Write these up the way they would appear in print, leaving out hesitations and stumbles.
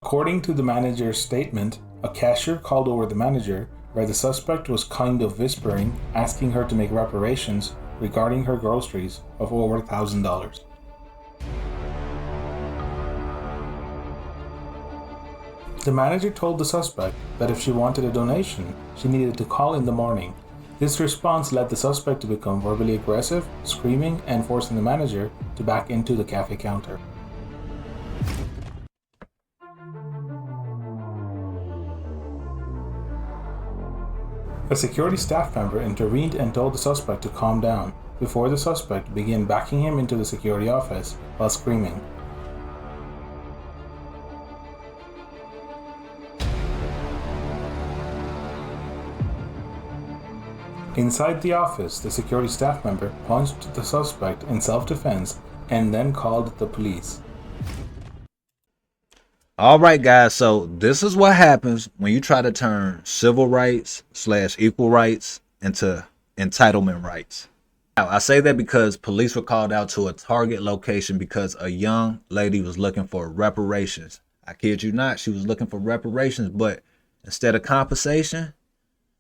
According to the manager's statement, a cashier called over the manager where the suspect was kind of whispering, asking her to make reparations regarding her groceries of over $1,000. The manager told the suspect that if she wanted a donation, she needed to call in the morning. This response led the suspect to become verbally aggressive, screaming and forcing the manager to back into the cafe counter. A security staff member intervened and told the suspect to calm down before the suspect began backing him into the security office while screaming. Inside the office, the security staff member punched the suspect in self-defense and then called the police. All right, guys, so this is what happens when you try to turn civil rights / equal rights into entitlement rights. Now, I say that because police were called out to a target location because a young lady was looking for reparations. I kid you not, she was looking for reparations, but instead of compensation,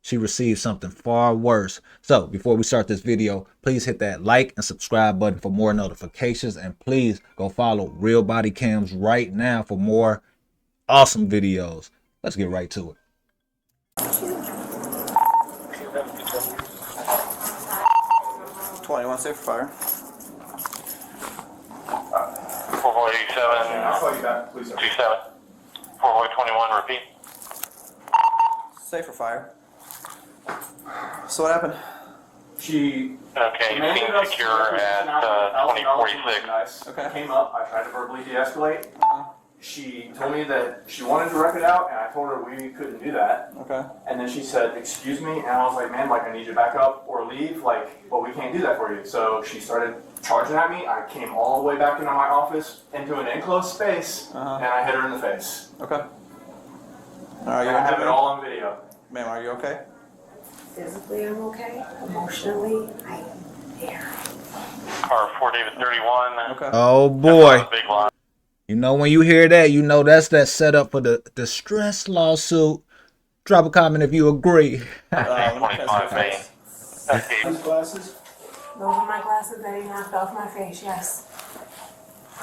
she received something far worse. So before we start this video, please hit that like and subscribe button for more notifications. And please go follow Real Body Cams right now for more awesome videos. Let's get right to it. 21 safe fire. 4487. I'll call you back, please. 27. 4421, repeat. Safe for fire. So what happened? She Okay, you demanded seem us secure to at $1,000 2046. merchandise. Okay. Came up, I tried to verbally de-escalate. She told me that she wanted to rep it out, and I told her we couldn't do that. Okay. And then she said, "Excuse me," and I was like, "Man, like I need you to back up or leave, like, but we can't do that for you." So she started charging at me. I came all the way back into my office, into an enclosed space, and I hit her in the face. Okay. Are you And I have okay? it all on video. Ma'am, are you okay? Physically, I'm okay. Emotionally, I am there. Car 4 David 31. Okay. Oh boy. Big line. You know, when you hear that, you know that's that setup for the distress lawsuit. Drop a comment if you agree. Let me test 25 your Main. face. These glasses? Those are my glasses that he knocked off my face, yes.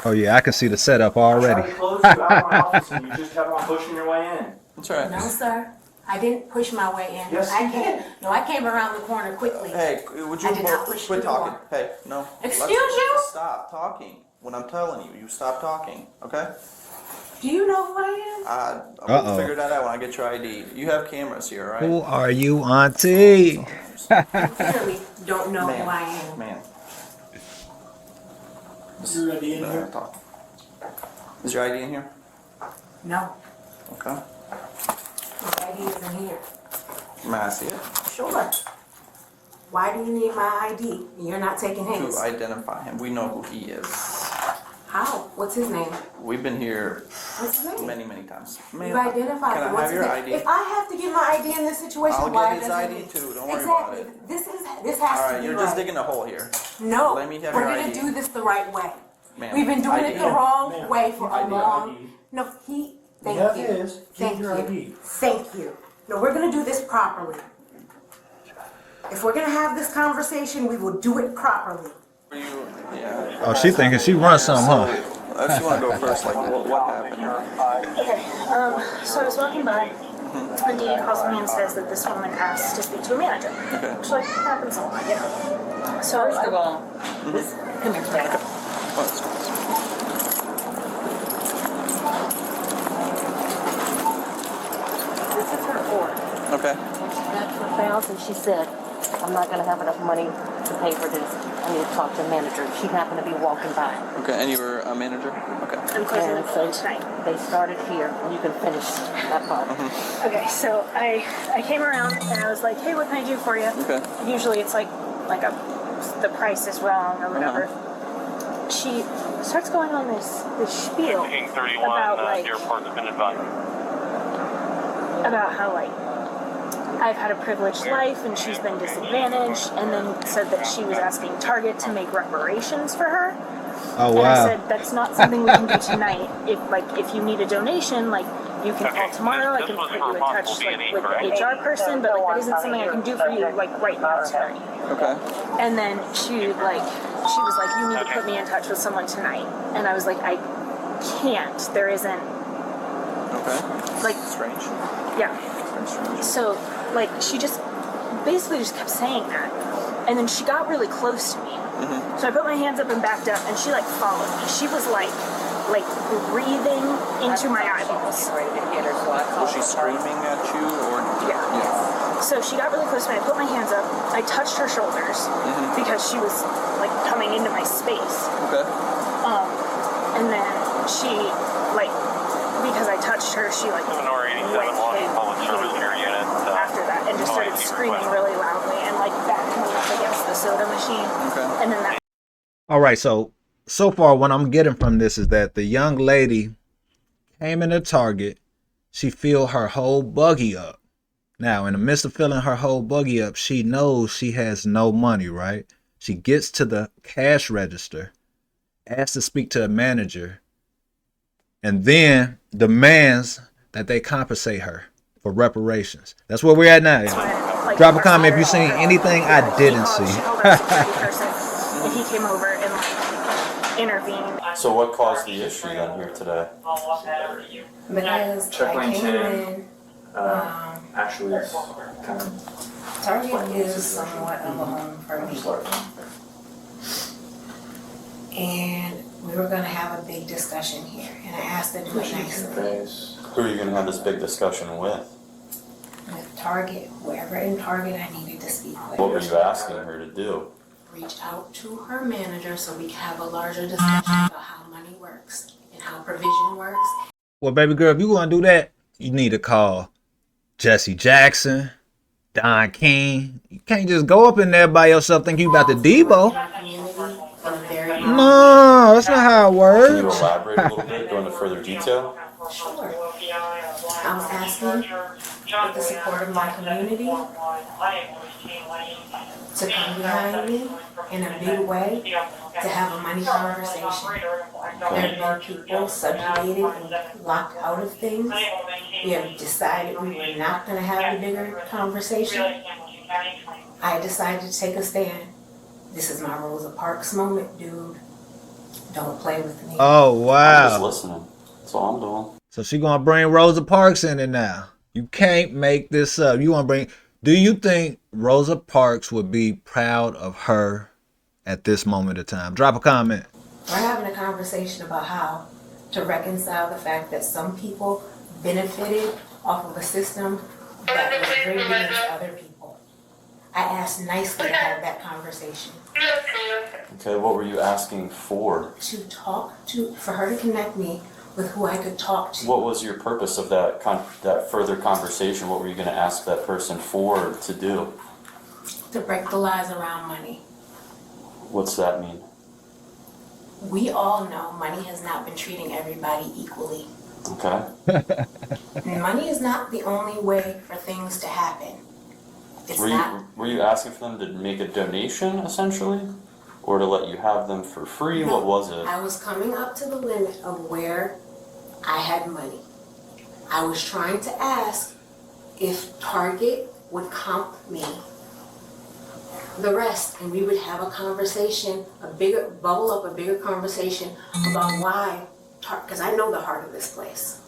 Oh yeah, I can see the setup I tried already. to close you out of my office, and you just kept on pushing your way in. That's all right. No, sir. I didn't push my way in. Yes, I you came. did. No, I came around the corner quickly. Hey, would you I did not both push quit the talking? door. Hey, no. Excuse Let's you? Stop talking. When I'm telling you, you stop talking. Okay? Do you know who I We'll figure that out when I get your ID. You have cameras here, right? Who are you, auntie? am? You clearly don't know who I am. Man. Is your ID in here? Talk. Is your ID in here? No, Okay. my ID isn't here. May I see it? Sure. Why do you need my ID? You're not taking his. To identify him. We know who he is. How? What's his name? We've been here What's his name? many times. You Ma'am, identified can him. I What's have his your name? ID? If I have to give my ID in this situation, I'll why get his doesn't ID he? too. Don't worry Exactly. about it. This has All to right, be you're right. just digging a hole here. No, Let me have we're your gonna ID. do this the right way. Ma'am, We've been doing ID. it the wrong Ma'am, way for a ID. long. No, he. Thank have you. his. Keep Thank your you. ID. Thank you. No, we're gonna do this properly. If we're gonna have this conversation, we will do it properly. Yeah. Oh, she thinking she runs something, huh? If you want to go first, like, what happened? Okay, so I was walking by, and Dee calls me and says that this woman asked to speak to a manager. Okay. Which, like, happens a lot, you know. So, First of all, this, come here, Dad. Oh, that's nice. This is her order. Okay. When she got to 1,000, she said, "I'm not going to have enough money to pay for this. I need to talk to a manager." She happened to be walking by. Okay, and you were a manager? Okay. I'm closing the And phone so tonight. they started here, and you can finish that part. Okay, so I came around and I was like, hey, what can I do for you? Okay. Usually it's like the price is wrong or whatever. She starts going on this spiel King 31, about like your part's been advised. about how like I've had a privileged life and she's been disadvantaged, and then said that she was asking Target to make reparations for her. Oh, And wow. I said, that's not something we can do tonight. If you need a donation, like, you can call tomorrow. I can put you in touch like with the HR person, but like that isn't something I can do for you like right now tonight. Okay. And then she was like, you need to put me in touch with someone tonight. And I was like, I can't. There isn't. Okay. Like, Strange. yeah. Strange. So like she just basically just kept saying that, and then she got really close to me. So I put my hands up and backed up, and she like followed me. She was like breathing into my eyeballs. Was she screaming at you or? Yeah. So she got really close to me. I put my hands up. I touched her shoulders because she was like coming into my space. Okay. And then she like because I touched her, she like Nor 87 went Washington Public Service Care Unit. after that and just started screaming really loudly and like backing me up against the soda machine. Okay. And then that. All right, so far what I'm getting from this is that the young lady came into Target. She filled her whole buggy up. Now, in the midst of filling her whole buggy up, she knows she has no money, right? She gets to the cash register, asks to speak to a manager, and then demands that they compensate her for reparations. That's where we're at now. Like, Drop a comment if you've seen anything I didn't see. She called our security person, and he came over and like intervened. So what caused the issue then here today? Because Check I lane came 10. in, Actually, it's kind of. Target is somewhat of a home for me. And we were gonna have a big discussion here, and I asked her to do it nicely. Who are you going to have this big discussion with? With Target, wherever in Target I needed to speak with. What were you asking her to do? Reach out to her manager so we can have a larger discussion about how money works and how provision works. Well, baby girl, if you want to do that, you need to call Jesse Jackson, Don King. You can't just go up in there by yourself thinking you about to Debo. No, that's not how it Can you works. elaborate a little bit, go into further detail? Sure. I was asking with the support of my community to come behind me in a big way to have a money conversation. There have been people subjugated and locked out of things. We have decided we were not going to have a bigger conversation. I decided to take a stand. This is my Rosa Parks moment, dude. Don't play with me. Oh, I'm wow. just listening. That's all I'm doing. So she gonna bring Rosa Parks in it now. You can't make this up. You wanna bring? Do you think Rosa Parks would be proud of her at this moment of time? Drop a comment. We're having a conversation about how to reconcile the fact that some people benefited off of a system that was rigged against other people. I asked nicely to have that conversation. Okay, what were you asking for? For her to connect me with who I could talk to. What was your purpose of that further conversation? What were you going to ask that person for to do? To break the lies around money. What's that mean? We all know money has not been treating everybody equally. Okay. Money is not the only way for things to happen. It's not. Were you asking for them to make a donation, essentially? Or to let you have them for free? No, What was it? I was coming up to the limit of where I had money. I was trying to ask if Target would comp me the rest, and we would have a conversation, a bigger conversation about why, because I know the heart of this place.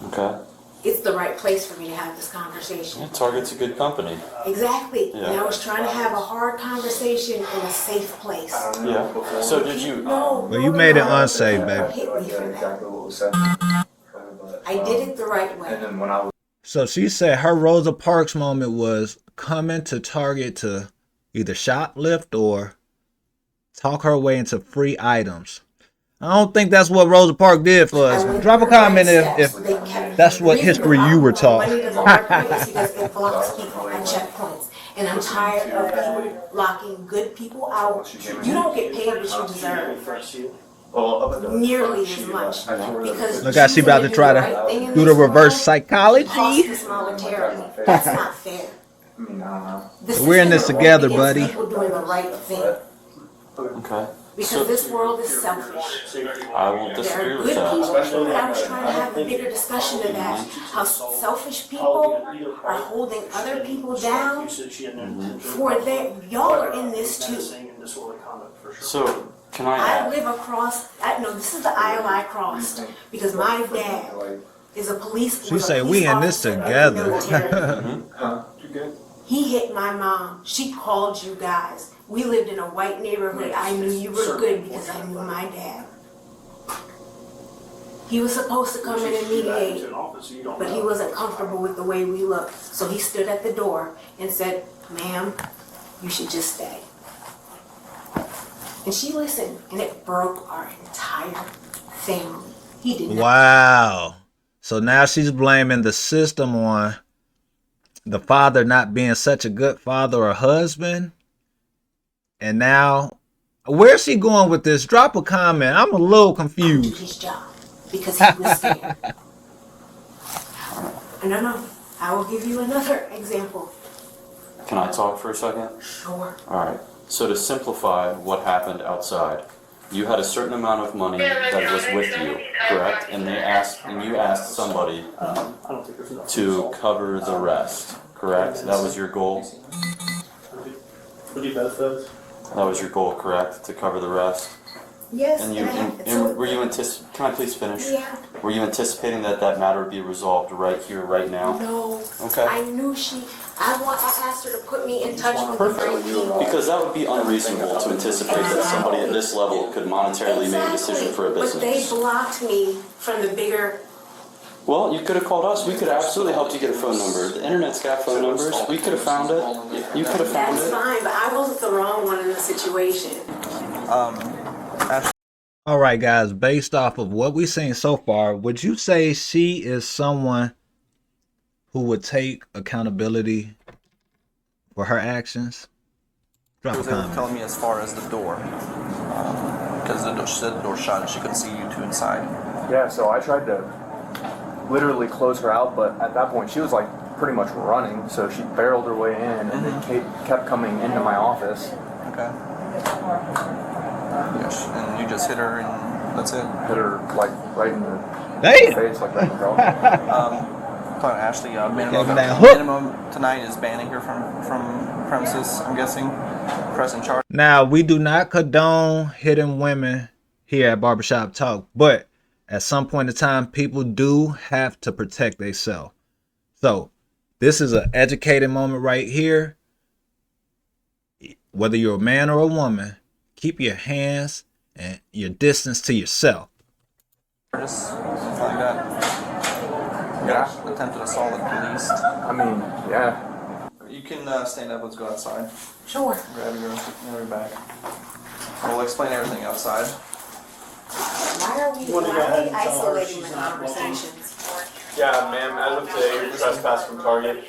Okay. It's the right place for me to have this conversation. Yeah, Target's a good company. Exactly. Yeah. And I was trying to have a hard conversation in a safe place. Yeah. So did you? No. Well, you made it unsafe, baby. Hit me for that. I did it the right way. So she said her Rosa Parks moment was coming to Target to either shoplift or talk her way into free items. I don't think that's what Rosa Parks did for us. Drop a comment if that's what history you were taught. Money doesn't work because it blocks people at checkpoints. And I'm tired of people locking good people out. You don't get paid what you deserve. Nearly as much. Because Look, she about to try to do the reverse psychology. Monetarily. That's not fair. We're in this together, buddy. People doing the right thing. Okay. Because this world is selfish. I won't There disagree are with good that. people, but I was trying to have a bigger discussion of that. How selfish people are holding other people down for their, y'all are in this too. So, can I I add? live across, no, this is the aisle I crossed, because my dad is a police. She was a say police we in this officer in the together. military. He hit my mom. She called you guys. We lived in a white neighborhood. I knew you were good because I knew my dad. He was supposed to come in and mediate, but he wasn't comfortable with the way we looked. So he stood at the door and said, "Ma'am, you should just stay." And she listened, and it broke our entire family. He did not. Wow. So now she's blaming the system on the father not being such a good father or husband. And now, where's she going with this? Drop a comment. I'm a little Do confused. his job because he was scared. No. I will give you another example. Can I talk for a second? Sure. All right. So to simplify what happened outside, you had a certain amount of money that was with you, correct? And you asked somebody to cover the rest, correct? That was your goal. Would you both those? That was your goal, correct? To cover the rest. Yes. And were you Can I please finish? Yeah. Were you anticipating that matter would be resolved right here, right now? No. Okay. I knew I asked her to put me in touch with the right people. Because that would be unreasonable to anticipate that somebody at this level could monetarily make a decision for a business. But they blocked me from the bigger. Well, you could have called us. We could have absolutely helped you get a phone number. The internet's got phone numbers. We could have found it. You could have found That's it. fine, but I wasn't the wrong one in the situation. All right, guys, based off of what we've seen so far, would you say she is someone who would take accountability for her actions? Drop She a was able to comment. tell me as far as the door, because she said the door shut and she couldn't see you two inside. Yeah, so I tried to literally close her out, but at that point she was like pretty much running, so she barreled her way in and then kept coming into my office. Okay. Yes, and you just hit her and that's it. Hit her like right in the Damn. face like that, bro. Talking to Ashley, that hook. minimum tonight is banning her from premises, I'm guessing. Pressing charge. Now, we do not condone hitting women here at Barbershop Talk, but at some point in time, people do have to protect themselves. So, this is an educated moment right here. Whether you're a man or a woman, keep your hands and your distance to yourself. Something like that. Yeah. Attempted assault at least. I mean, yeah. You can stand up, let's go outside. Sure. Grab your bag. We'll explain everything outside. Why are we isolating the conversations? Yeah, ma'am, as of today, you're trespassed from Target.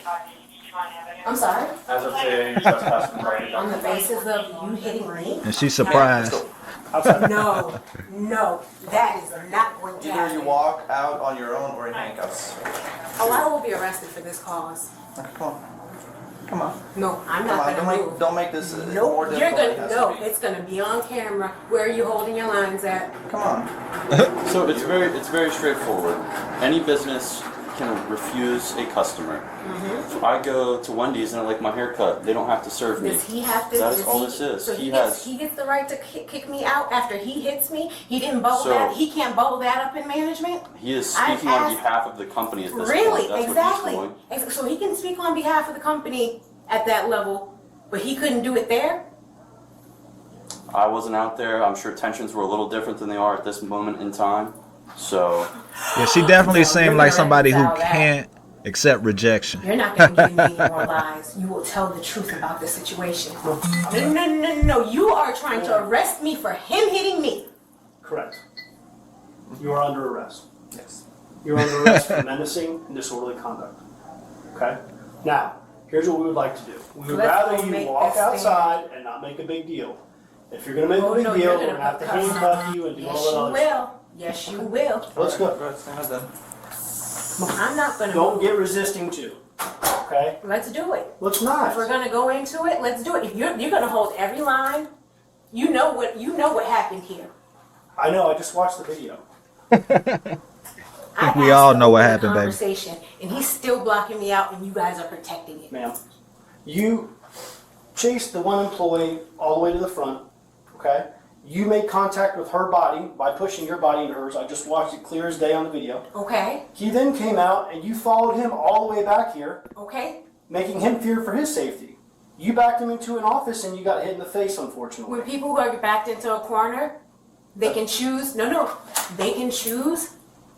I'm sorry? As of today, you're trespassed from Target. On the basis of you hitting me? And she's surprised. No, that is not going to Either happen. you walk out on your own or in handcuffs. Oh, I will be arrested for this cause. Okay, come on. No, I'm Come not on, gonna move. don't make this more Nope, difficult you're than it gonna, has no, to be. it's gonna be on camera. Where are you holding your lines at? Come on. So it's very straightforward. Any business can refuse a customer. If I go to Wendy's and I like my haircut, they don't have to serve me. Does he have to? That's all this is. So He he gets the right to kick me out after he hits me. He didn't bowl So- that. He can't bowl that up in management. He is I've speaking on asked- behalf of the company at this Really? point. That's Exactly. what he's doing. So he can speak on behalf of the company at that level, but he couldn't do it there. I wasn't out there. I'm sure tensions were a little different than they are at this moment in time. So Yeah, she definitely No, seemed you're like gonna somebody who reconcile that. can't accept rejection. You're not going to give me any more lies. You will tell the truth about the situation. No. You are trying to arrest me for him hitting me. Correct. You are under arrest. Yes. You're under arrest for menacing and disorderly conduct. Okay? Now, here's what we would like to do. We would Let's rather go you make walk this outside and not make a big deal. If you're going to make Oh, a big no, deal, you're we're gonna going to have to cuss. handcuff you and do Yes, all that you other stuff. will. Yes, you will. Let's go. Go ahead, stand then. I'm not going Don't to. get resisting too. Okay? Let's do it. Let's If we're not. going to go into it, let's do it. If you're going to hold every line, You know what happened here. I know. I just watched the video. I we all asked know to what open happened, the baby. conversation, and he's still blocking me out, and you guys are protecting it. Ma'am, you chased the one employee all the way to the front, okay? You made contact with her body by pushing your body into hers. I just watched it clear as day on the video. Okay. He then came out and you followed him all the way back here, Okay. making him fear for his safety. You backed him into an office and you got hit in the face, unfortunately. When people are backed into a corner, they can choose. They can choose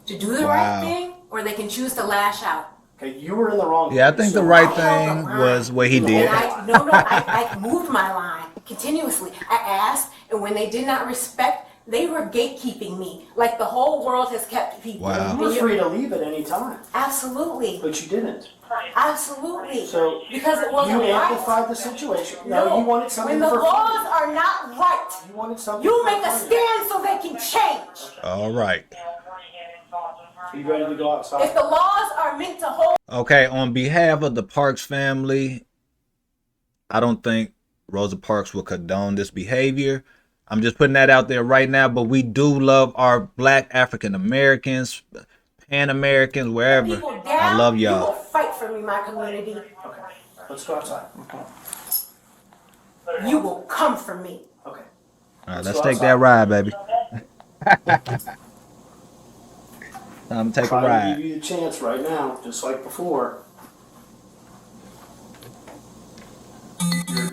to do the right thing, or they can choose to lash out. Okay, you were in the wrong. Yeah, I think the right thing was what he did. And I moved my line continuously. I asked, and when they did not respect, they were gatekeeping me. Like the whole world has kept people. Wow. You were free to leave at any time. Absolutely. But you didn't. Absolutely. So because it wasn't you right. amplified the situation. No, you wanted something when the for laws free. are not right, You wanted something. you for make a free. stand so they can change. All right. You ready to go outside? If the laws are meant to hold. Okay, on behalf of the Parks family, I don't think Rosa Parks will condone this behavior. I'm just putting that out there right now, but we do love our Black African Americans, Pan Americans, wherever. People down, I love you will y'all. fight for me, my community. Okay, let's go outside. You will come for me. Okay. All right, let's take that ride, baby. Time to take a Trying to ride. give you the chance right now, just like before.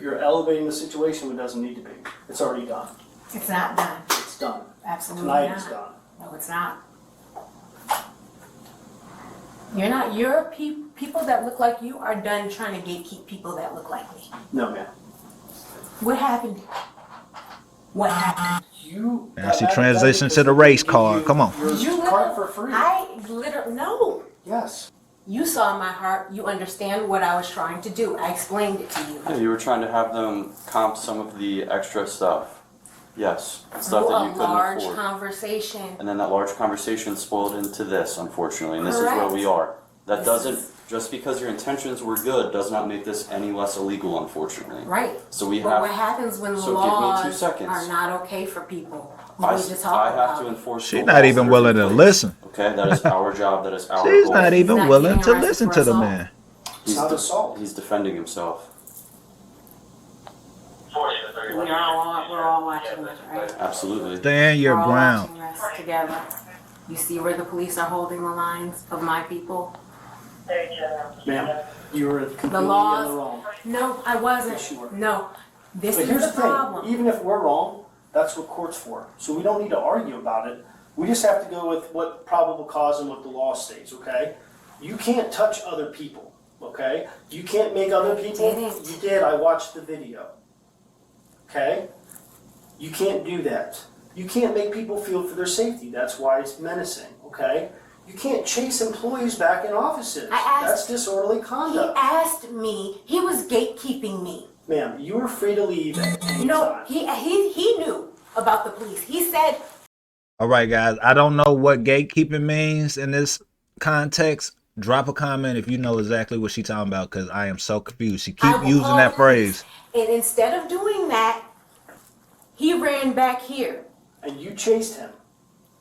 You're elevating the situation when it doesn't need to be. It's already done. It's not done. It's done. Absolutely Tonight not. it's done. No, it's not. You're not. Your people that look like you are done trying to gatekeep people that look like me. No, ma'am. What happened? What happened? You. Now she transitioned to the race car. Come on. Did you card for free. I literally no. Yes. You saw my heart. You understand what I was trying to do. I explained it to you. Yeah, you were trying to have them comp some of the extra stuff. Yes, stuff that you A couldn't large afford. conversation. And then that large conversation spoiled into this, unfortunately, and this is Correct. where we are. That This doesn't, is- just because your intentions were good, does not make this any less illegal, unfortunately. Right. So we But have. what happens when the so give me 2 laws seconds. are not okay for people? We I, need to talk I about have to it. enforce. She's the not laws even that are willing in to place. listen. Okay, that is our job. That is our She's goal. not even not willing getting to arrested listen for to the assault. man. It's not assault. He's defending himself. We're all watching this, right? Absolutely. Stand your We're all ground. watching this together. You see where the police are holding the lines of my people? Ma'am, you were completely The in laws. the wrong. No, I wasn't. Yes, you were. No. This But is here's the the thing, problem. even if we're wrong, that's what court's for. So we don't need to argue about it. We just have to go with what probable cause and what the law states, okay? You can't touch other people, okay? You can't make other people. didn't. You did, I watched the video. Okay? You can't do that. You can't make people feel for their safety. That's why it's menacing, okay? You can't chase employees back in offices. I asked- That's disorderly He conduct. asked me. He was gatekeeping me. Ma'am, you were free to leave at any No, time. he knew about the police. He said, All right, guys. I don't know what gatekeeping means in this context. Drop a comment if you know exactly what she's talking about, because I am so confused. She I keep will using call that the police. phrase. And instead of doing that, he ran back here And you chased him.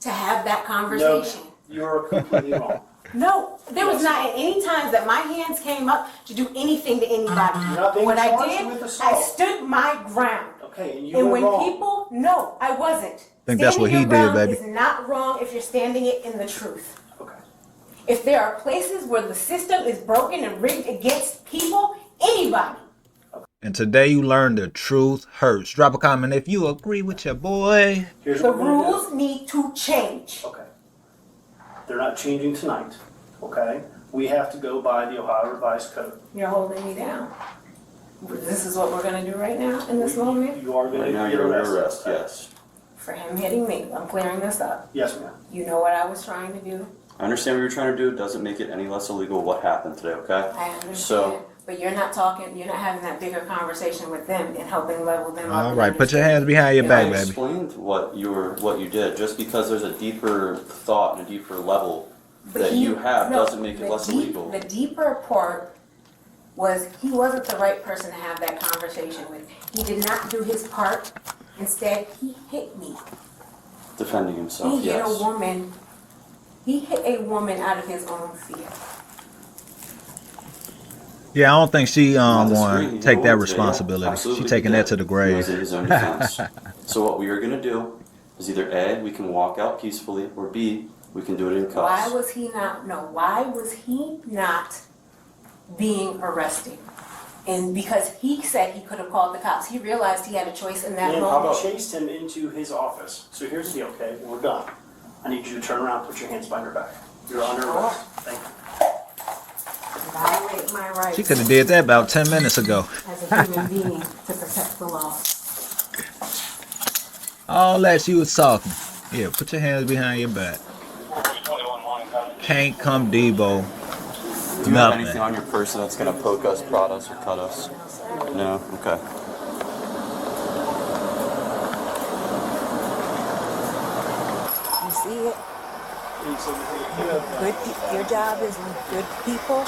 to have that No, conversation. you're completely wrong. No, there was Yes. not any times that my hands came up to do anything to anybody. You're not being What I charged did, with assault. I stood my ground. Okay, and you And were when wrong. people, no, I wasn't. I think that's what he Standing your did, ground baby. is not wrong if you're standing it in the truth. Okay. If there are places where the system is broken and rigged against people, anybody. And today you learned the truth hurts. Drop a comment if you agree with your boy. Here's The what we're gonna do. rules need to change. Okay. They're not changing tonight. Okay. We have to go by the Ohio Revised Code. You're holding me down. This is what we're gonna do right now in this moment. You are going Right to now get you're under arrested. arrest, yes. For him hitting me, I'm clearing this up. Yes, ma'am. You know what I was trying to do. I understand what you're trying to do. It doesn't make it any less illegal what happened today, okay? I understand. So, But you're not talking. You're not having that bigger conversation with them and helping level them up. All and right, put your understand. hands behind your I back, baby. explained what you did. Just because there's a deeper thought and a deeper level But that he- you have no, doesn't make it the less deep- illegal. The deeper part was he wasn't the right person to have that conversation with. He did not do his part Instead, he hit me. Defending himself, He hit yes. a woman. He hit a woman out of his own fear. Yeah, I don't think she Not disagree. want You to take know that what, yeah, responsibility. absolutely She taking he that did. to the He grave. was in his own defense. So what we are going to do is either A, we can walk out peacefully, or B, we can do it in cuffs. Why was he not being arrested? And because he said he could have called the cops, he realized he had a choice in that Ma'am, moment. I chased him into his office. So here's the deal, okay? When we're done, I need you to turn around, put your hands behind your back. You're under arrest. Thank you. Violate my rights She could have did that about 10 minutes ago. as a human being to protect the law. All that she was talking. Yeah, put your hands behind your back. Can't come Debo. Do you have anything Nothing. on your person that's going to poke us, prod us, or cut us? No? Okay. You see it? Your job is with good people.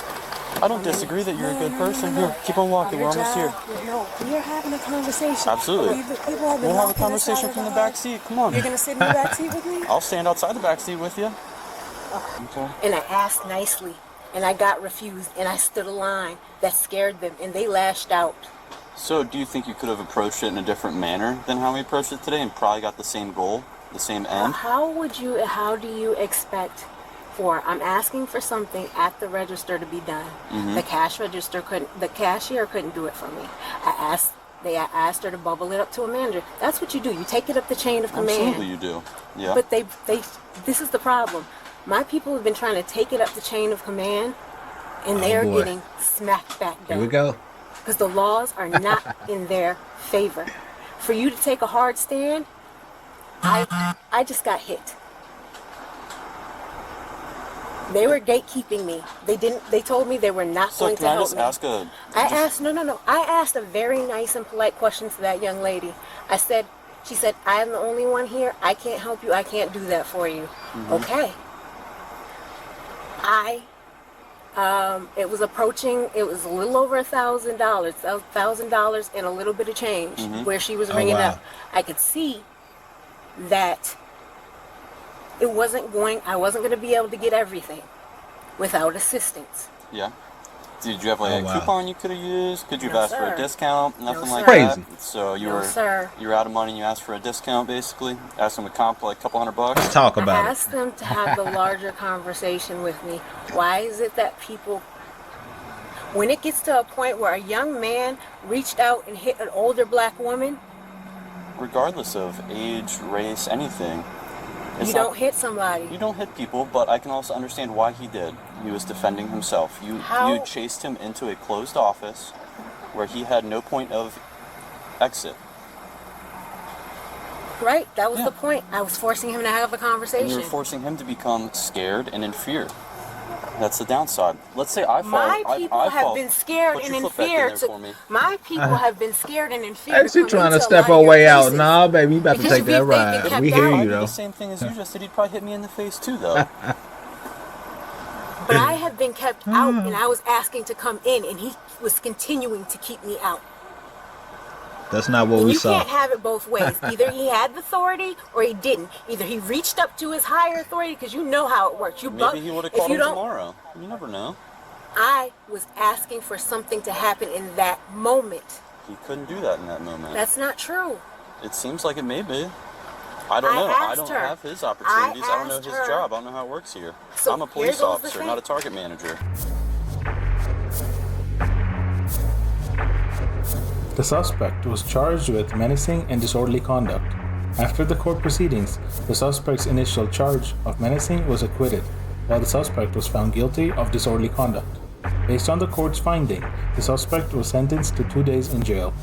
I don't disagree that you're a good person. Here, keep on walking. We're almost here. No, we're having a conversation. Absolutely. People have been We'll have a walking us conversation out from the of back seat. Come on. You're gonna sit in the back seat with me? I'll stand outside the back seat with you. Okay. And I asked nicely, and I got refused, and I stood a line that scared them, and they lashed out. So, do you think you could have approached it in a different manner than how we approached it today and probably got the same goal, the same end? How do you expect I'm asking for something at the register to be done. Mm-hmm. The cashier couldn't do it for me. I asked her to bubble it up to a manager. That's what you do. You take it up the chain of command. Absolutely you do. Yeah. But this is the problem. My people have been trying to take it up the chain of command, and they are boy. getting smacked back down. Here we go. Because the laws are not in their favor. For you to take a hard stand, I just got hit. They were gatekeeping me. They told me they were not going to help me. I asked a very nice and polite question to that young lady. She said, I am the only one here. I can't help you. I can't do that for you. Mm-hmm. Okay. It was a little over $1,000, $1,000 and a little bit of change where she was ringing up. I could see that I wasn't going to be able to get everything without assistance. Yeah. Did you have like a coupon you could have used? Could you have asked for a discount? Nothing like Crazy. that. So you were out of money and you asked for a discount basically? Asked them to comp like a couple $100? Let's talk about it. I asked them to have the larger conversation with me. Why is it that people, when it gets to a point where a young man reached out and hit an older black woman, regardless of age, race, anything. You don't hit somebody. You don't hit people, but I can also understand why he did. He was defending himself. You chased him into a closed office where he had no point of exit. Right, that was the point. I was forcing him to have a conversation. And you were forcing him to become scared and in fear. That's the downside. Let's say I fall. My people have been scared and in fear. My people have been scared and in fear. Hey, she trying to step her way out. Nah, baby, you about to take that ride. We hear you, though. The same thing as you just did. He'd probably hit me in the face, too, though. But I have been kept out, and I was asking to come in, and he was continuing to keep me out. That's not what we saw. You can't have it both ways. Either he had the authority or he didn't. Either he reached up to his higher authority, because you know how it works. Maybe he would have called him tomorrow. You never know. I was asking for something to happen in that moment. He couldn't do that in that moment. That's not true. It seems like it may be. I don't know. I don't have his opportunities. I don't know his job. I don't know how it works here. So I'm a police officer, not a target manager. The suspect was charged with menacing and disorderly conduct. After the court proceedings, the suspect's initial charge of menacing was acquitted, while the suspect was found guilty of disorderly conduct. Based on the court's finding, the suspect was sentenced to 2 days in jail.